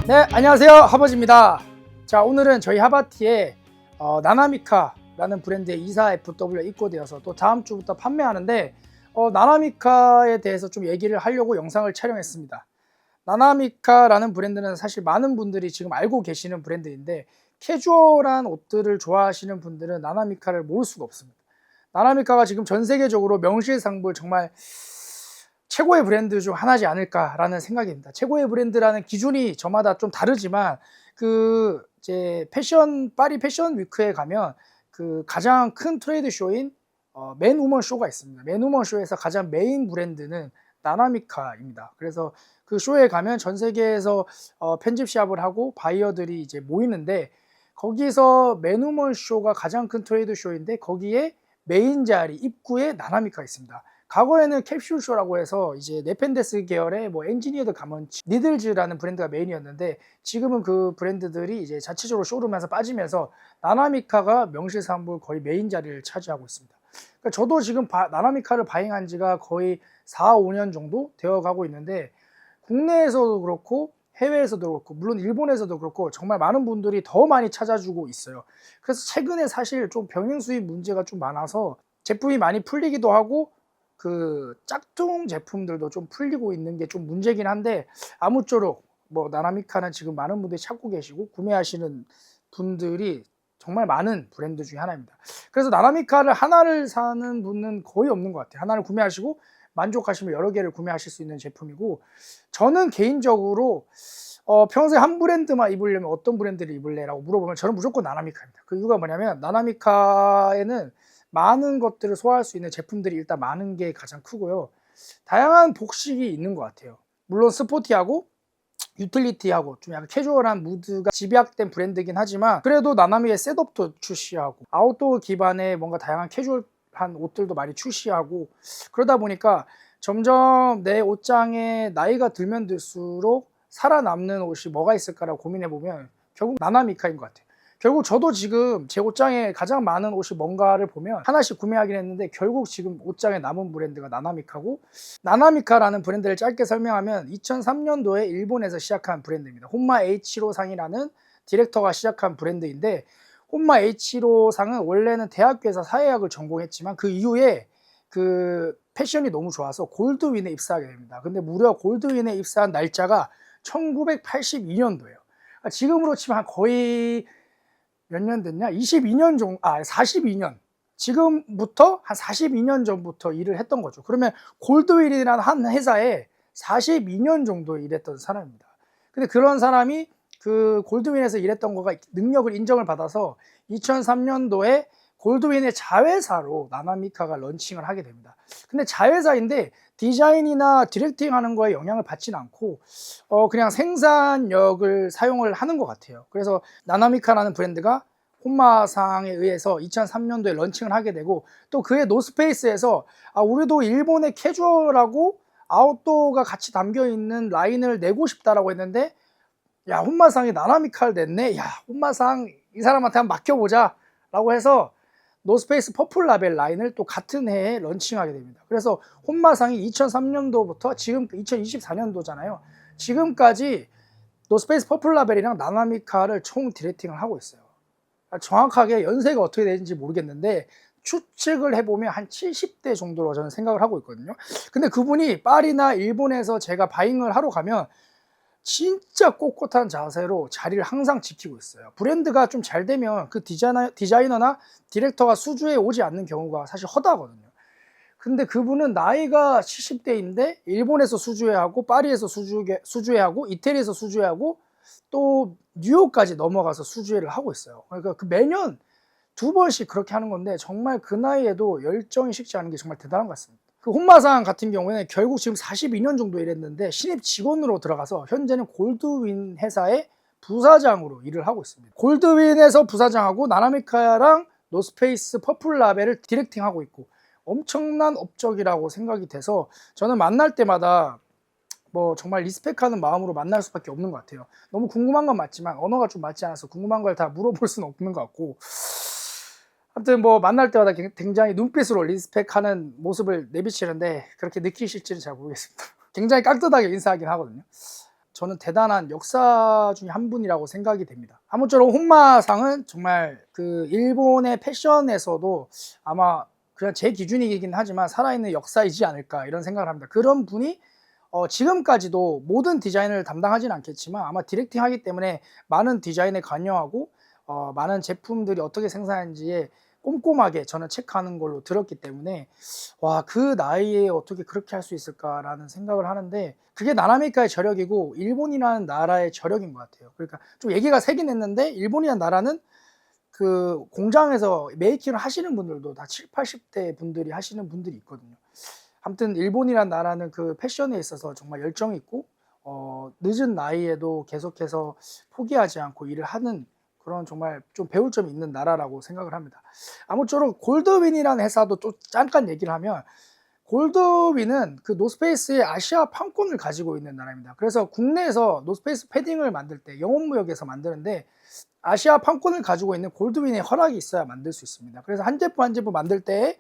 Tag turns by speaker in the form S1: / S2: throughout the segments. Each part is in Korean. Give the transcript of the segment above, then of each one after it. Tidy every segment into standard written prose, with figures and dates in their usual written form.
S1: 네, 안녕하세요. 하버즈입니다. 자, 오늘은 저희 하바티에 나나미카라는 브랜드의 24FW 입고되어서 또 다음 주부터 판매하는데 나나미카에 대해서 좀 얘기를 하려고 영상을 촬영했습니다. 나나미카라는 브랜드는 사실 많은 분들이 지금 알고 계시는 브랜드인데 캐주얼한 옷들을 좋아하시는 분들은 나나미카를 모를 수가 없습니다. 나나미카가 지금 전 세계적으로 명실상부 정말 최고의 브랜드 중 하나지 않을까라는 생각입니다. 최고의 브랜드라는 기준이 저마다 좀 다르지만 이제 파리 패션 위크에 가면 가장 큰 트레이드 쇼인 맨우먼 쇼가 있습니다. 맨우먼 쇼에서 가장 메인 브랜드는 나나미카입니다. 그래서 그 쇼에 가면 전 세계에서 편집 시합을 하고 바이어들이 이제 모이는데 거기서 맨우먼 쇼가 가장 큰 트레이드 쇼인데 거기에 메인 자리 입구에 나나미카가 있습니다. 과거에는 캡슐쇼라고 해서 이제 네펜데스 계열의 엔지니어드 가먼츠, 니들즈라는 브랜드가 메인이었는데 지금은 그 브랜드들이 이제 자체적으로 쇼룸에서 빠지면서 나나미카가 명실상부 거의 메인 자리를 차지하고 있습니다. 그러니까 저도 지금 나나미카를 바잉한 지가 거의 4, 5년 정도 되어 가고 있는데 국내에서도 그렇고 해외에서도 그렇고 물론 일본에서도 그렇고 정말 많은 분들이 더 많이 찾아주고 있어요. 그래서 최근에 사실 좀 병행 수입 문제가 좀 많아서 제품이 많이 풀리기도 하고 짝퉁 제품들도 좀 풀리고 있는 게 좀 문제긴 한데 아무쪼록 나나미카는 지금 많은 분들이 찾고 계시고 구매하시는 분들이 정말 많은 브랜드 중에 하나입니다. 그래서 나나미카를 하나를 사는 분은 거의 없는 것 같아요. 하나를 구매하시고 만족하시면 여러 개를 구매하실 수 있는 제품이고 저는 개인적으로 평소에 한 브랜드만 입으려면 어떤 브랜드를 입을래? 라고 물어보면 저는 무조건 나나미카입니다. 그 이유가 뭐냐면 나나미카에는 많은 것들을 소화할 수 있는 제품들이 일단 많은 게 가장 크고요. 다양한 복식이 있는 것 같아요. 물론 스포티하고 유틸리티하고 좀 약간 캐주얼한 무드가 집약된 브랜드이긴 하지만 그래도 나나미의 셋업도 출시하고 아웃도어 기반의 뭔가 다양한 캐주얼한 옷들도 많이 출시하고 그러다 보니까 점점 내 옷장에 나이가 들면 들수록 살아남는 옷이 뭐가 있을까라고 고민해보면 결국 나나미카인 것 같아요. 결국 저도 지금 제 옷장에 가장 많은 옷이 뭔가를 보면 하나씩 구매하긴 했는데 결국 지금 옷장에 남은 브랜드가 나나미카고 나나미카라는 브랜드를 짧게 설명하면 2003년도에 일본에서 시작한 브랜드입니다. 혼마 H로상이라는 디렉터가 시작한 브랜드인데 혼마 H로상은 원래는 대학교에서 사회학을 전공했지만 그 이후에 패션이 너무 좋아서 골드윈에 입사하게 됩니다. 근데 무려 골드윈에 입사한 날짜가 1982년도예요. 지금으로 치면 거의 몇 년 됐냐? 22년 정도, 42년. 지금부터 한 42년 전부터 일을 했던 거죠. 그러면 골드윌이라는 한 회사에 42년 정도 일했던 사람입니다. 근데 그런 사람이 골드윈에서 일했던 거가 능력을 인정을 받아서 2003년도에 골드윈의 자회사로 나나미카가 런칭을 하게 됩니다. 근데 자회사인데 디자인이나 디렉팅 하는 거에 영향을 받지는 않고 그냥 생산력을 사용을 하는 것 같아요. 그래서 나나미카라는 브랜드가 혼마상에 의해서 2003년도에 런칭을 하게 되고 또 그의 노스페이스에서 우리도 일본의 캐주얼하고 아웃도어가 같이 담겨 있는 라인을 내고 싶다라고 했는데 야, 혼마상이 나나미카를 냈네. 야, 혼마상 이 사람한테 한번 맡겨보자 라고 해서 노스페이스 퍼플 라벨 라인을 또 같은 해에 런칭하게 됩니다. 그래서 혼마상이 2003년도부터 지금 2024년도잖아요. 지금까지 노스페이스 퍼플 라벨이랑 나나미카를 총 디렉팅을 하고 있어요. 정확하게 연세가 어떻게 되는지 모르겠는데 추측을 해보면 한 70대 정도로 저는 생각을 하고 있거든요. 근데 그분이 파리나 일본에서 제가 바잉을 하러 가면 진짜 꼿꼿한 자세로 자리를 항상 지키고 있어요. 브랜드가 좀 잘 되면 그 디자이너나 디렉터가 수주에 오지 않는 경우가 사실 허다하거든요. 근데 그분은 나이가 70대인데 일본에서 수주회하고 파리에서 수주회하고 이태리에서 수주회하고 또 뉴욕까지 넘어가서 수주회를 하고 있어요. 그러니까 매년 2번씩 그렇게 하는 건데 정말 그 나이에도 열정이 식지 않은 게 정말 대단한 것 같습니다. 혼마상 같은 경우에는 결국 지금 42년 정도 일했는데 신입 직원으로 들어가서 현재는 골드윈 회사의 부사장으로 일을 하고 있습니다. 골드윈에서 부사장하고 나나미카랑 노스페이스 퍼플 라벨을 디렉팅하고 있고 엄청난 업적이라고 생각이 돼서 저는 만날 때마다 정말 리스펙하는 마음으로 만날 수밖에 없는 것 같아요. 너무 궁금한 건 맞지만 언어가 좀 맞지 않아서 궁금한 걸 다 물어볼 수는 없는 것 같고 아무튼 만날 때마다 굉장히 눈빛으로 리스펙하는 모습을 내비치는데 그렇게 느끼실지는 잘 모르겠습니다. 굉장히 깍듯하게 인사하긴 하거든요. 저는 대단한 역사 중에 한 분이라고 생각이 됩니다. 아무쪼록 혼마상은 정말 그 일본의 패션에서도 아마 그냥 제 기준이긴 하지만 살아있는 역사이지 않을까 이런 생각을 합니다. 그런 분이 지금까지도 모든 디자인을 담당하지는 않겠지만 아마 디렉팅 하기 때문에 많은 디자인에 관여하고 많은 제품들이 어떻게 생산하는지에 꼼꼼하게 저는 체크하는 걸로 들었기 때문에 와, 그 나이에 어떻게 그렇게 할 수 있을까라는 생각을 하는데 그게 나나미카의 저력이고 일본이라는 나라의 저력인 것 같아요. 그러니까 좀 얘기가 세긴 했는데 일본이라는 나라는 그 공장에서 메이킹을 하시는 분들도 다 7, 80대 분들이 하시는 분들이 있거든요. 아무튼 일본이란 나라는 그 패션에 있어서 정말 열정이 있고 늦은 나이에도 계속해서 포기하지 않고 일을 하는 그런 정말 좀 배울 점이 있는 나라라고 생각을 합니다. 아무쪼록 골드윈이라는 회사도 또 잠깐 얘기를 하면 골드윈은 그 노스페이스의 아시아 판권을 가지고 있는 나라입니다. 그래서 국내에서 노스페이스 패딩을 만들 때 영업무역에서 만드는데 아시아 판권을 가지고 있는 골드윈의 허락이 있어야 만들 수 있습니다. 그래서 한 제품 한 제품 만들 때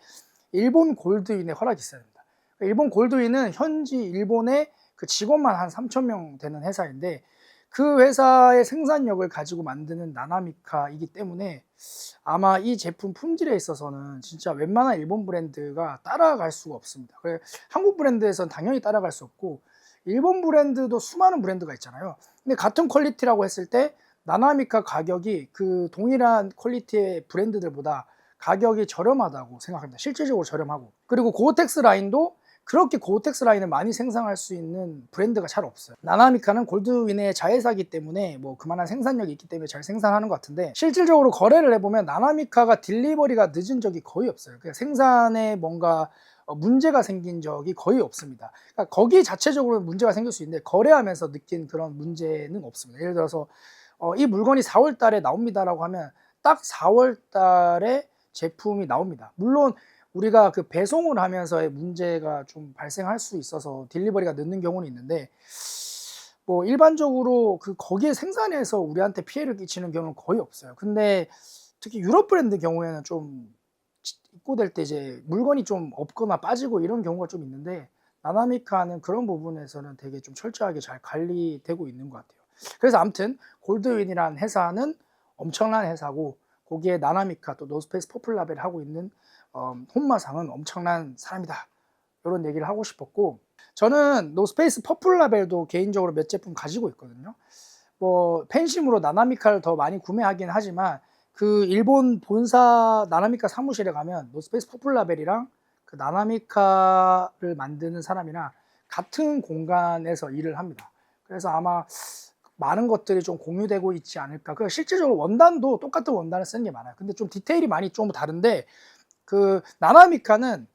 S1: 일본 골드윈의 허락이 있어야 됩니다. 일본 골드윈은 현지 일본의 그 직원만 한 3,000명 되는 회사인데 그 회사의 생산력을 가지고 만드는 나나미카이기 때문에 아마 이 제품 품질에 있어서는 진짜 웬만한 일본 브랜드가 따라갈 수가 없습니다. 그래, 한국 브랜드에서는 당연히 따라갈 수 없고 일본 브랜드도 수많은 브랜드가 있잖아요. 근데 같은 퀄리티라고 했을 때 나나미카 가격이 그 동일한 퀄리티의 브랜드들보다 가격이 저렴하다고 생각합니다. 실질적으로 저렴하고. 그리고 고어텍스 라인도 그렇게 고어텍스 라인을 많이 생산할 수 있는 브랜드가 잘 없어요. 나나미카는 골드윈의 자회사이기 때문에 뭐 그만한 생산력이 있기 때문에 잘 생산하는 것 같은데 실질적으로 거래를 해보면 나나미카가 딜리버리가 늦은 적이 거의 없어요. 그러니까 생산에 뭔가 문제가 생긴 적이 거의 없습니다. 그러니까 거기 자체적으로 문제가 생길 수 있는데 거래하면서 느낀 그런 문제는 없습니다. 예를 들어서 이 물건이 4월 달에 나옵니다라고 하면 딱 4월 달에 제품이 나옵니다. 물론 우리가 그 배송을 하면서의 문제가 좀 발생할 수 있어서 딜리버리가 늦는 경우는 있는데 뭐 일반적으로 그 거기에 생산해서 우리한테 피해를 끼치는 경우는 거의 없어요. 근데 특히 유럽 브랜드 경우에는 좀 입고될 때 이제 물건이 좀 없거나 빠지고 이런 경우가 좀 있는데 나나미카는 그런 부분에서는 되게 좀 철저하게 잘 관리되고 있는 것 같아요. 그래서 아무튼 골드윈이라는 회사는 엄청난 회사고 거기에 나나미카 또 노스페이스 퍼플라벨 하고 있는 혼마상은 엄청난 사람이다 이런 얘기를 하고 싶었고 저는 노스페이스 퍼플라벨도 개인적으로 몇 제품 가지고 있거든요. 뭐 팬심으로 나나미카를 더 많이 구매하긴 하지만 그 일본 본사 나나미카 사무실에 가면 노스페이스 퍼플라벨이랑 그 나나미카를 만드는 사람이랑 같은 공간에서 일을 합니다. 그래서 아마 많은 것들이 좀 공유되고 있지 않을까. 그 실질적으로 원단도 똑같은 원단을 쓰는 게 많아요. 근데 좀 디테일이 많이 좀 다른데 그 나나미카는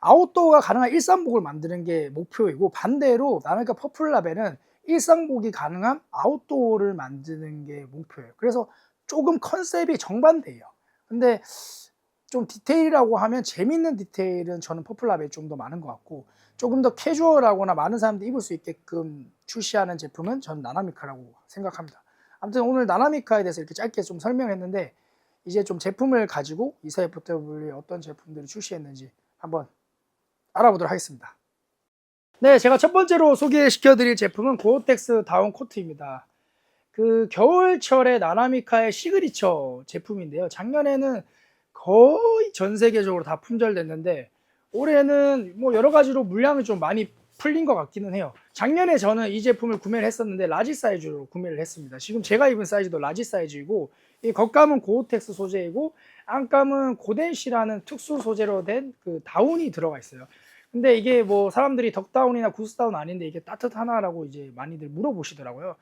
S1: 아웃도어가 가능한 일상복을 만드는 게 목표이고 반대로 나나미카 퍼플라벨은 일상복이 가능한 아웃도어를 만드는 게 목표예요. 그래서 조금 컨셉이 정반대예요. 근데 좀 디테일이라고 하면 재밌는 디테일은 저는 퍼플라벨이 좀 더 많은 것 같고 조금 더 캐주얼하거나 많은 사람들이 입을 수 있게끔 출시하는 제품은 전 나나미카라고 생각합니다. 아무튼 오늘 나나미카에 대해서 이렇게 짧게 좀 설명했는데 이제 좀 제품을 가지고 이사FW에 어떤 제품들을 출시했는지 한번 알아보도록 하겠습니다. 네, 제가 첫 번째로 소개시켜드릴 제품은 고어텍스 다운 코트입니다. 그 겨울철에 나나미카의 시그니처 제품인데요. 작년에는 거의 전 세계적으로 다 품절됐는데 올해는 뭐 여러 가지로 물량이 좀 많이 풀린 것 같기는 해요. 작년에 저는 이 제품을 구매를 했었는데 라지 사이즈로 구매를 했습니다. 지금 제가 입은 사이즈도 라지 사이즈이고 이 겉감은 고어텍스 소재이고 안감은 고덴시라는 특수 소재로 된 그 다운이 들어가 있어요. 근데 이게 뭐 사람들이 덕다운이나 구스다운 아닌데 이게 따뜻하나라고 이제 많이들 물어보시더라고요.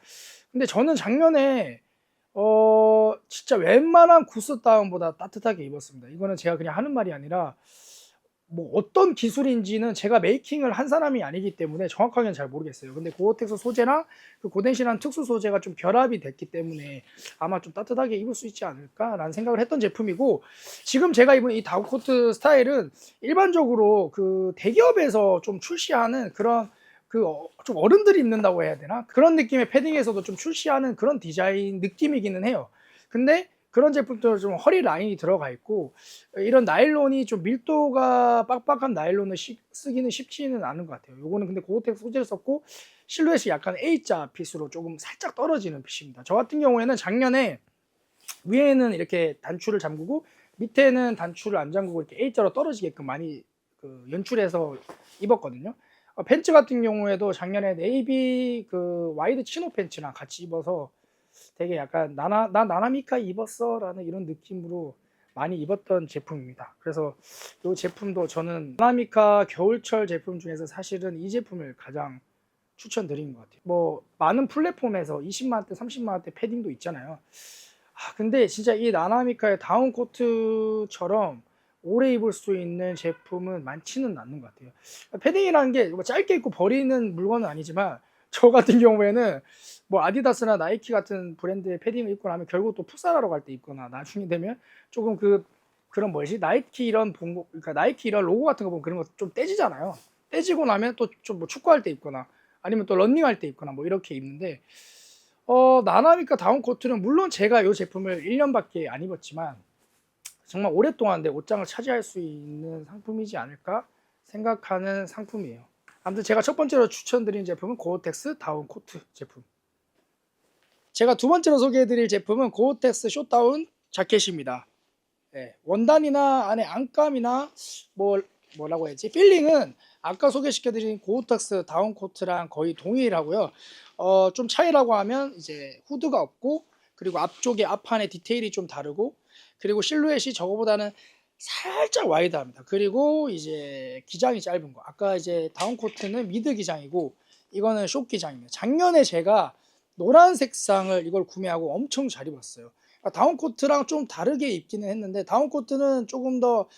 S1: 근데 저는 작년에 진짜 웬만한 구스다운보다 따뜻하게 입었습니다. 이거는 제가 그냥 하는 말이 아니라 뭐 어떤 기술인지는 제가 메이킹을 한 사람이 아니기 때문에 정확하게는 잘 모르겠어요. 근데 고어텍스 소재랑 그 고덴시라는 특수 소재가 좀 결합이 됐기 때문에 아마 좀 따뜻하게 입을 수 있지 않을까라는 생각을 했던 제품이고 지금 제가 입은 이 다운코트 스타일은 일반적으로 그 대기업에서 좀 출시하는 그런 좀 어른들이 입는다고 해야 되나? 그런 느낌의 패딩에서도 좀 출시하는 그런 디자인 느낌이기는 해요. 근데 그런 제품들은 좀 허리 라인이 들어가 있고, 이런 나일론이 좀 밀도가 빡빡한 나일론을 쓰기는 쉽지는 않은 것 같아요. 요거는 근데 고어텍스 소재를 썼고 실루엣이 약간 A자 핏으로 조금 살짝 떨어지는 핏입니다. 저 같은 경우에는 작년에 위에는 이렇게 단추를 잠그고 밑에는 단추를 안 잠그고 이렇게 A자로 떨어지게끔 많이 연출해서 입었거든요. 팬츠 같은 경우에도 작년에 네이비 와이드 치노 팬츠랑 같이 입어서 되게 약간 나 나나미카 입었어 라는 이런 느낌으로 많이 입었던 제품입니다. 그래서 이 제품도 저는 나나미카 겨울철 제품 중에서 사실은 이 제품을 가장 추천드리는 것 같아요. 뭐 많은 플랫폼에서 20만원대 30만원대 패딩도 있잖아요. 근데 진짜 이 나나미카의 다운 코트처럼 오래 입을 수 있는 제품은 많지는 않는 것 같아요. 패딩이라는 게 뭐 짧게 입고 버리는 물건은 아니지만 저 같은 경우에는 뭐 아디다스나 나이키 같은 브랜드의 패딩을 입고 나면 결국 또 풋살하러 갈 때 입거나 나중에 되면 조금 그런 뭐지 나이키 이런 그러니까 나이키 이런 로고 같은 거 보면 그런 거 좀 떼지잖아요. 떼지고 나면 또 좀 뭐 축구할 때 입거나 아니면 또 런닝할 때 입거나 뭐 이렇게 입는데 나나미카 다운 코트는 물론 제가 이 제품을 1년밖에 안 입었지만 정말 오랫동안 내 옷장을 차지할 수 있는 상품이지 않을까 생각하는 상품이에요. 아무튼 제가 첫 번째로 추천드린 제품은 고어텍스 다운 코트 제품. 제가 두 번째로 소개해드릴 제품은 고어텍스 숏다운 자켓입니다. 네, 원단이나 안에 안감이나 뭐라고 해야지 필링은 아까 소개시켜드린 고어텍스 다운 코트랑 거의 동일하고요. 좀 차이라고 하면 이제 후드가 없고 그리고 앞쪽에 앞판에 디테일이 좀 다르고 그리고 실루엣이 저거보다는 살짝 와이드합니다. 그리고 이제 기장이 짧은 거. 아까 이제 다운 코트는 미드 기장이고 이거는 숏 기장입니다. 작년에 제가 노란 색상을 이걸 구매하고 엄청 잘 입었어요. 다운 코트랑 좀 다르게 입기는 했는데 다운 코트는 조금 더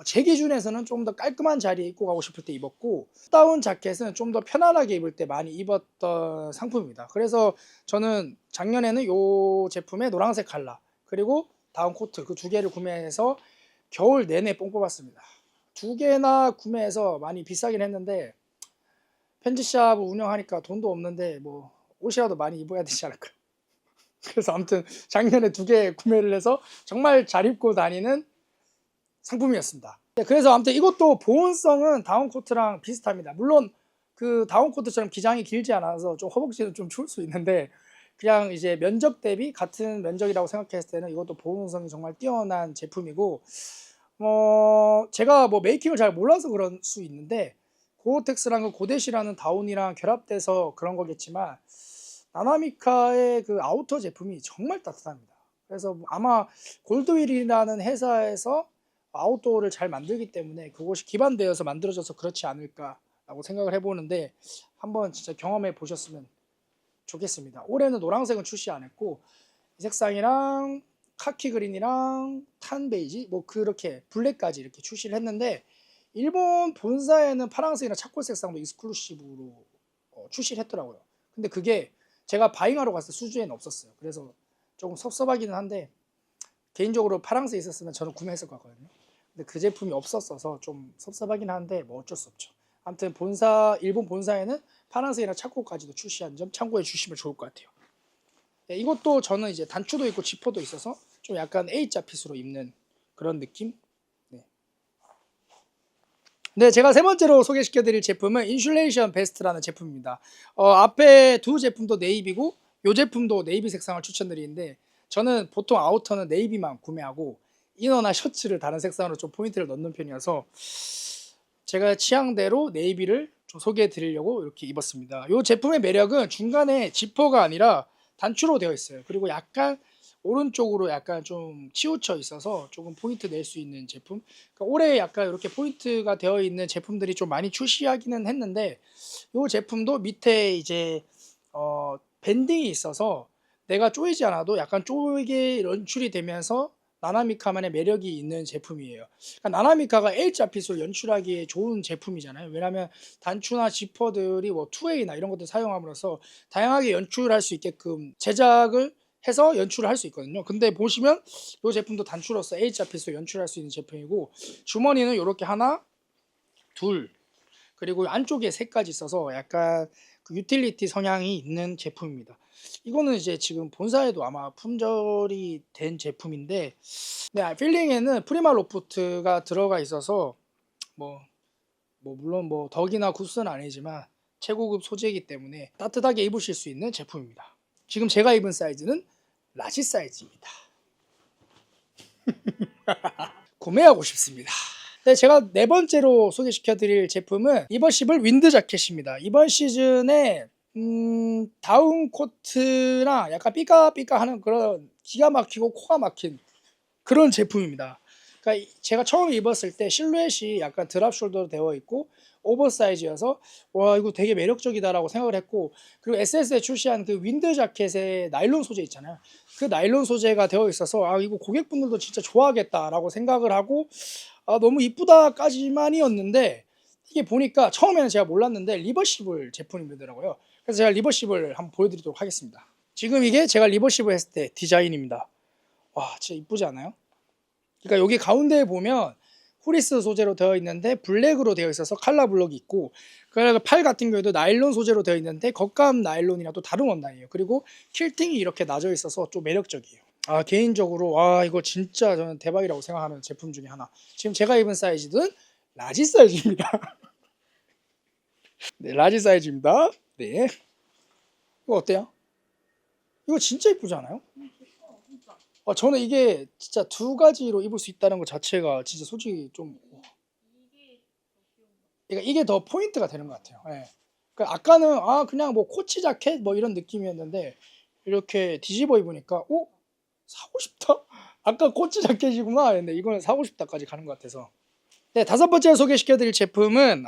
S1: 제 기준에서는 좀 더 깔끔한 자리에 입고 가고 싶을 때 입었고 다운 자켓은 좀 더 편안하게 입을 때 많이 입었던 상품입니다. 그래서 저는 작년에는 이 제품의 노란색 컬러 그리고 다운 코트 그 두 개를 구매해서 겨울 내내 뽕 뽑았습니다. 두 개나 구매해서 많이 비싸긴 했는데 팬츠샵을 운영하니까 돈도 없는데 뭐 옷이라도 많이 입어야 되지 않을까. 그래서 아무튼 작년에 두 개 구매를 해서 정말 잘 입고 다니는 상품이었습니다. 그래서 아무튼 이것도 보온성은 다운코트랑 비슷합니다. 물론 그 다운코트처럼 기장이 길지 않아서 좀 허벅지는 좀 추울 수 있는데 그냥 이제 면적 대비 같은 면적이라고 생각했을 때는 이것도 보온성이 정말 뛰어난 제품이고 제가 뭐 메이킹을 잘 몰라서 그럴 수 있는데 고어텍스랑 고데시라는 다운이랑 결합돼서 그런 거겠지만 나나미카의 그 아우터 제품이 정말 따뜻합니다. 그래서 아마 골드윌이라는 회사에서 아웃도어를 잘 만들기 때문에 그것이 기반되어서 만들어져서 그렇지 않을까라고 생각을 해보는데 한번 진짜 경험해 보셨으면 좋겠습니다. 올해는 노란색은 출시 안 했고 이 색상이랑 카키 그린이랑 탄 베이지 뭐 그렇게 블랙까지 이렇게 출시를 했는데 일본 본사에는 파란색이나 차콜 색상도 익스클루시브로 출시를 했더라고요. 근데 그게 제가 바잉하러 갔을 때 수주에는 없었어요. 그래서 조금 섭섭하기는 한데 개인적으로 파란색 있었으면 저는 구매했을 것 같거든요. 근데 그 제품이 없었어서 좀 섭섭하긴 한데 뭐 어쩔 수 없죠. 아무튼 일본 본사에는 파란색이나 차코까지도 출시한 점 참고해 주시면 좋을 것 같아요. 네, 이것도 저는 이제 단추도 있고 지퍼도 있어서 좀 약간 A자 핏으로 입는 그런 느낌. 네, 제가 세 번째로 소개시켜드릴 제품은 인슐레이션 베스트라는 제품입니다. 앞에 두 제품도 네이비고 이 제품도 네이비 색상을 추천드리는데 저는 보통 아우터는 네이비만 구매하고 이너나 셔츠를 다른 색상으로 좀 포인트를 넣는 편이어서 제가 취향대로 네이비를 좀 소개해 드리려고 이렇게 입었습니다. 이 제품의 매력은 중간에 지퍼가 아니라 단추로 되어 있어요. 그리고 약간 오른쪽으로 약간 좀 치우쳐 있어서 조금 포인트 낼 수 있는 제품. 그러니까 올해 약간 이렇게 포인트가 되어 있는 제품들이 좀 많이 출시하기는 했는데 이 제품도 밑에 이제 밴딩이 있어서 내가 조이지 않아도 약간 조이게 연출이 되면서 나나미카만의 매력이 있는 제품이에요. 그러니까 나나미카가 L자 핏을 연출하기에 좋은 제품이잖아요. 왜냐하면 단추나 지퍼들이 뭐 2A나 이런 것들 사용함으로써 다양하게 연출할 수 있게끔 제작을 해서 연출을 할 수 있거든요. 근데 보시면 이 제품도 단추로서 A자 핏을 연출할 수 있는 제품이고 주머니는 이렇게 하나, 둘, 그리고 안쪽에 세 가지 있어서 약간 그 유틸리티 성향이 있는 제품입니다. 이거는 이제 지금 본사에도 아마 품절이 된 제품인데, 네, 필링에는 프리마 로프트가 들어가 있어서 뭐, 물론 뭐 덕이나 구스는 아니지만 최고급 소재이기 때문에 따뜻하게 입으실 수 있는 제품입니다. 지금 제가 입은 사이즈는 라지 사이즈입니다. 구매하고 싶습니다. 네, 제가 네 번째로 소개시켜 드릴 제품은 리버시블 윈드 자켓입니다. 이번 시즌에 다운 코트랑 약간 삐까삐까하는 그런 기가 막히고 코가 막힌 그런 제품입니다. 그러니까 제가 처음 입었을 때 실루엣이 약간 드랍 숄더로 되어 있고 오버사이즈여서 와 이거 되게 매력적이다라고 생각을 했고, 그리고 SS에 출시한 그 윈드 자켓의 나일론 소재 있잖아요. 그 나일론 소재가 되어 있어서 아 이거 고객분들도 진짜 좋아하겠다라고 생각을 하고 아 너무 이쁘다까지만이었는데, 이게 보니까 처음에는 제가 몰랐는데 리버시블 제품이더라고요. 그래서 제가 리버시블 한번 보여드리도록 하겠습니다. 지금 이게 제가 리버시블 했을 때 디자인입니다. 와 진짜 이쁘지 않아요? 그러니까 여기 가운데에 보면 후리스 소재로 되어 있는데 블랙으로 되어 있어서 칼라 블럭이 있고, 그리고 팔 같은 경우에도 나일론 소재로 되어 있는데 겉감 나일론이랑 또 다른 원단이에요. 그리고 킬팅이 이렇게 나져 있어서 좀 매력적이에요. 아 개인적으로 와 이거 진짜 저는 대박이라고 생각하는 제품 중에 하나. 지금 제가 입은 사이즈는 라지 사이즈입니다. 네, 라지 사이즈입니다. 네, 이거 어때요? 이거 진짜 이쁘지 않아요? 저는 이게 진짜 두 가지로 입을 수 있다는 것 자체가 진짜 솔직히 좀, 그러니까 이게 더 포인트가 되는 것 같아요. 예. 그러니까 아까는 아 그냥 뭐 코치 자켓 뭐 이런 느낌이었는데 이렇게 뒤집어 입으니까 사고 싶다. 아까 코치 자켓이구나. 근데 이거는 사고 싶다까지 가는 것 같아서. 네, 다섯 번째로 소개시켜드릴 제품은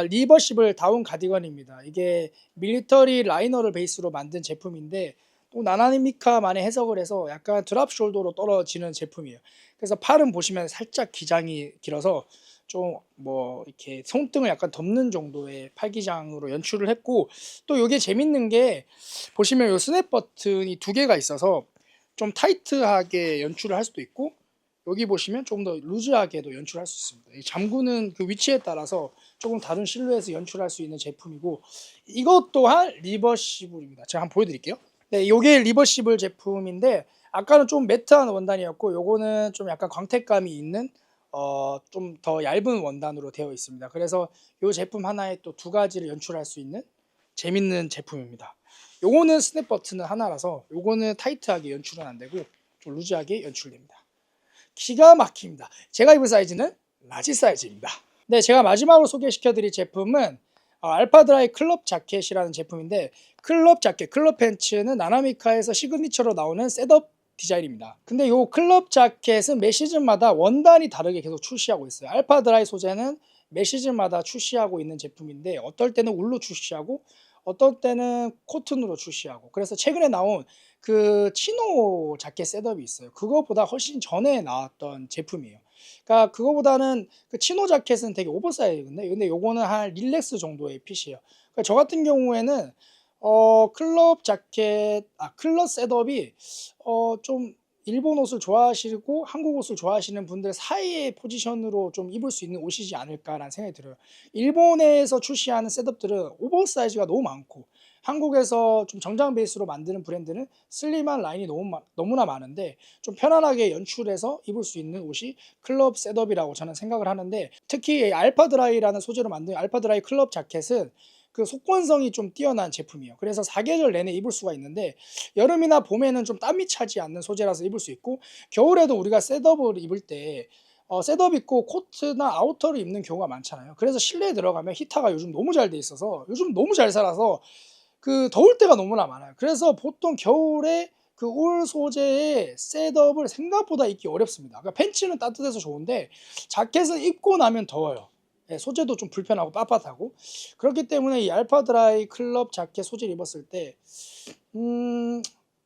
S1: 리버시블 다운 가디건입니다. 이게 밀리터리 라이너를 베이스로 만든 제품인데 또 나나미카만의 해석을 해서 약간 드랍 숄더로 떨어지는 제품이에요. 그래서 팔은 보시면 살짝 기장이 길어서 좀 뭐 이렇게 손등을 약간 덮는 정도의 팔기장으로 연출을 했고, 또 이게 재밌는 게 보시면 요 스냅 버튼이 두 개가 있어서 좀 타이트하게 연출을 할 수도 있고, 여기 보시면 조금 더 루즈하게도 연출할 수 있습니다. 이 잠그는 그 위치에 따라서 조금 다른 실루엣을 연출할 수 있는 제품이고, 이것 또한 리버시블입니다. 제가 한번 보여드릴게요. 네, 이게 리버시블 제품인데 아까는 좀 매트한 원단이었고 요거는 좀 약간 광택감이 있는 좀 더 얇은 원단으로 되어 있습니다. 그래서 이 제품 하나에 또 두 가지를 연출할 수 있는 재밌는 제품입니다. 요거는 스냅 버튼은 하나라서 요거는 타이트하게 연출은 안 되고 좀 루즈하게 연출됩니다. 기가 막힙니다. 제가 입은 사이즈는 라지 사이즈입니다. 네, 제가 마지막으로 소개시켜드릴 제품은 알파드라이 클럽 자켓이라는 제품인데, 클럽 자켓, 클럽 팬츠는 나나미카에서 시그니처로 나오는 셋업 디자인입니다. 근데 이 클럽 자켓은 매 시즌마다 원단이 다르게 계속 출시하고 있어요. 알파드라이 소재는 매 시즌마다 출시하고 있는 제품인데 어떨 때는 울로 출시하고 어떨 때는 코튼으로 출시하고, 그래서 최근에 나온 그 치노 자켓 셋업이 있어요. 그거보다 훨씬 전에 나왔던 제품이에요. 그러니까 그거보다는 그 치노 자켓은 되게 오버사이즈인데 근데 요거는 한 릴렉스 정도의 핏이에요. 그러니까 저 같은 경우에는 클럽 자켓, 클럽 셋업이 좀 일본 옷을 좋아하시고 한국 옷을 좋아하시는 분들 사이의 포지션으로 좀 입을 수 있는 옷이지 않을까라는 생각이 들어요. 일본에서 출시하는 셋업들은 오버사이즈가 너무 많고, 한국에서 좀 정장 베이스로 만드는 브랜드는 슬림한 라인이 너무나 많은데 좀 편안하게 연출해서 입을 수 있는 옷이 클럽 셋업이라고 저는 생각을 하는데, 특히 알파드라이라는 소재로 만든 알파드라이 클럽 자켓은 그 속건성이 좀 뛰어난 제품이에요. 그래서 사계절 내내 입을 수가 있는데 여름이나 봄에는 좀 땀이 차지 않는 소재라서 입을 수 있고, 겨울에도 우리가 셋업을 입을 때 셋업 입고 코트나 아우터를 입는 경우가 많잖아요. 그래서 실내에 들어가면 히터가 요즘 너무 잘 돼 있어서 요즘 너무 잘 살아서 그 더울 때가 너무나 많아요. 그래서 보통 겨울에 그 울 소재의 셋업을 생각보다 입기 어렵습니다. 그러니까 팬츠는 따뜻해서 좋은데 자켓은 입고 나면 더워요. 예, 소재도 좀 불편하고 빳빳하고, 그렇기 때문에 이 알파드라이 클럽 자켓 소재를 입었을 때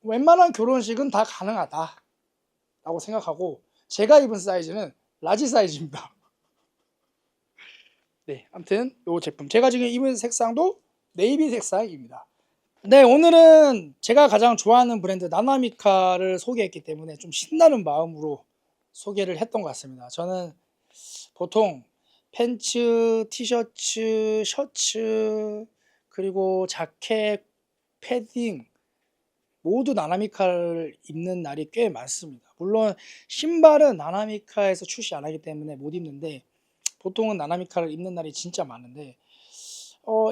S1: 웬만한 결혼식은 다 가능하다라고 생각하고, 제가 입은 사이즈는 라지 사이즈입니다. 네, 아무튼 이 제품 제가 지금 입은 색상도 네이비 색상입니다. 네, 오늘은 제가 가장 좋아하는 브랜드 나나미카를 소개했기 때문에 좀 신나는 마음으로 소개를 했던 것 같습니다. 저는 보통 팬츠, 티셔츠, 셔츠, 그리고 자켓, 패딩 모두 나나미카를 입는 날이 꽤 많습니다. 물론 신발은 나나미카에서 출시 안 하기 때문에 못 입는데 보통은 나나미카를 입는 날이 진짜 많은데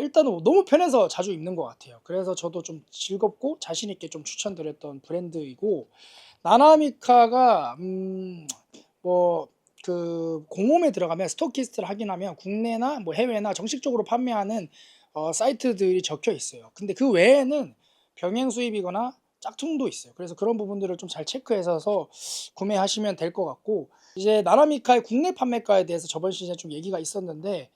S1: 일단은 너무 편해서 자주 입는 것 같아요. 그래서 저도 좀 즐겁고 자신 있게 좀 추천드렸던 브랜드이고 나나미카가 뭐 그 공홈에 들어가면 스토키스트를 확인하면 국내나 뭐 해외나 정식적으로 판매하는 사이트들이 적혀 있어요. 근데 그 외에는 병행 수입이거나 짝퉁도 있어요. 그래서 그런 부분들을 좀 잘 체크해서 구매하시면 될 것 같고 이제 나나미카의 국내 판매가에 대해서 저번 시즌에 좀 얘기가 있었는데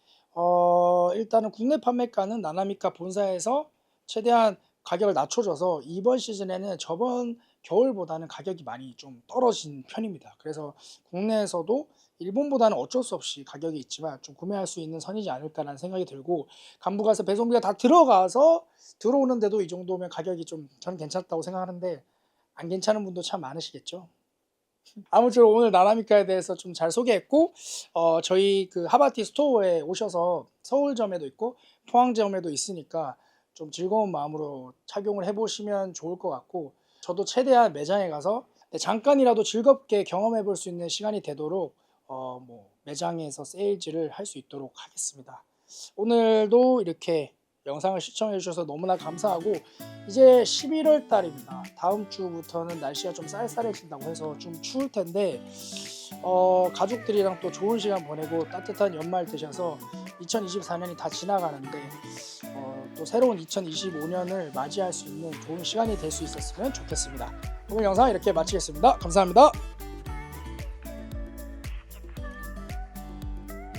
S1: 일단은 국내 판매가는 나나미카 본사에서 최대한 가격을 낮춰줘서 이번 시즌에는 저번 겨울보다는 가격이 많이 좀 떨어진 편입니다. 그래서 국내에서도 일본보다는 어쩔 수 없이 가격이 있지만 좀 구매할 수 있는 선이지 않을까라는 생각이 들고 간부가서 배송비가 다 들어가서 들어오는데도 이 정도면 가격이 좀 저는 괜찮다고 생각하는데 안 괜찮은 분도 참 많으시겠죠. 아무쪼록 오늘 나나미카에 대해서 좀 잘 소개했고 저희 그 하바티 스토어에 오셔서 서울점에도 있고 포항점에도 있으니까 좀 즐거운 마음으로 착용을 해보시면 좋을 것 같고 저도 최대한 매장에 가서 잠깐이라도 즐겁게 경험해 볼 수 있는 시간이 되도록 뭐 매장에서 세일즈를 할 수 있도록 하겠습니다. 오늘도 이렇게 영상을 시청해 주셔서 너무나 감사하고 이제 11월 달입니다. 다음 주부터는 날씨가 좀 쌀쌀해진다고 해서 좀 추울 텐데 가족들이랑 또 좋은 시간 보내고 따뜻한 연말 되셔서 2024년이 다 지나가는데 또 새로운 2025년을 맞이할 수 있는 좋은 시간이 될 수 있었으면 좋겠습니다. 오늘 영상 이렇게 마치겠습니다. 감사합니다.